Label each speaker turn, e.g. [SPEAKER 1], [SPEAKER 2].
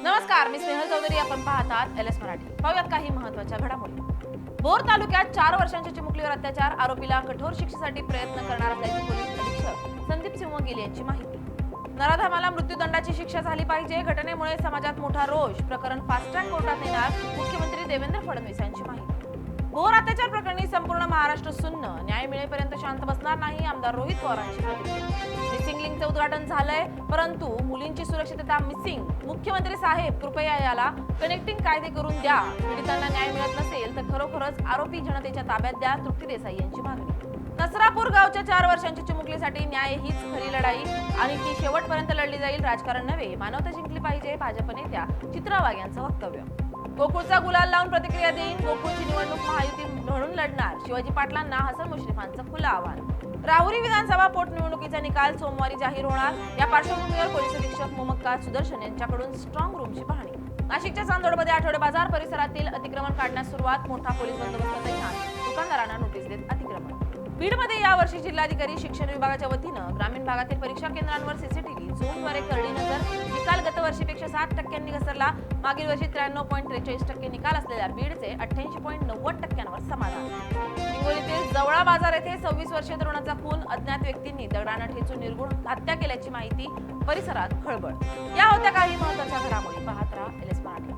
[SPEAKER 1] नमस्कार, मी स्नेहल चौधरी. आपण पाहतात LS मराठी. पाहूयात काही महत्त्वाच्या घडामोडी. भोर तालुक्यात 4 वर्षांच्या चिमुकलीवर अत्याचार, आरोपीला कठोर शिक्षेसाठी प्रयत्न करणार असल्याची पोलीस अधीक्षक संदीप सिंह गिल यांची माहिती. नराधमाला मृत्यूदंडाची शिक्षा झाली पाहिजे. घटनेमुळे समाजात मोठा रोष. प्रकरण फास्ट ट्रॅक कोर्टात नेणार. मुख्यमंत्री देवेंद्र फडणवीस यांची माहिती. भोर अत्याचार प्रकरणी संपूर्ण महाराष्ट्र सुन्न. न्याय मिळेपर्यंत शांत बसणार नाही. आमदार रोहित पवारांची प्रतिक्रिया. मिसिंग लिंकचे उद्घाटन झालंय, परंतु मुलींची सुरक्षितता मिसिंग. मुख्यमंत्री साहेब, कृपया याला कनेक्टिंग कायदे करून द्या. पीडितांना न्याय मिळत नसेल तर खरोखरच आरोपी जनतेच्या ताब्यात द्या. तृप्ती देसाई यांची मागणी. नसरापूर गावच्या 4 वर्षांच्या चिमुकलीसाठी न्याय हीच खरी लढाई आणि ती शेवटपर्यंत लढली जाईल. राजकारण नव्हे, मानवता जिंकली पाहिजे. भाजप नेत्या चित्रा वाघ यांचं वक्तव्य. गोकुळचा गुलाल लावून प्रतिक्रिया देईन. गोकुळची निवडणूक महायुती म्हणून लढणार. शिवाजी पाटलांना हसन मुश्रीफांचं खुलं आव्हान. राहुरी विधानसभा पोटनिवडणुकीचा निकाल सोमवारी जाहीर होणार. या पार्श्वभूमीवर पोलीस अधीक्षक मोमक्का सुदर्शन यांच्याकडून स्ट्रॉंग रूमची पाहणी. नाशिकच्या चांदोडमध्ये आठवडे बाजार परिसरातील अतिक्रमण काढण्यास सुरुवात. मोठा पोलीस बंदोबस्त तैनात. दुकानदारांना नोटीस देत अतिक्रमण. बीडमध्ये यावर्षी जिल्हाधिकारी शिक्षण विभागाच्या वतीनं ग्रामीण भागातील परीक्षा केंद्रांवर सीसीटीव्ही झूमद्वारे करडी नजर. निकाल गतवर्षीपेक्षा 7% घसरला. मागील वर्षी 93.43% निकाल असलेल्या बीडचे 88.90% समाधान. हिंगोलीतील जवळा बाजार येथे 26 वर्षीय तरुणाचा खून. अज्ञात व्यक्तींनी दगडानं ठेचून निर्गुण हत्या केल्याची माहिती. परिसरात खळबळ. या होत्या काही महत्त्वाच्या घडामोडी. पाहत राहा LS मराठी.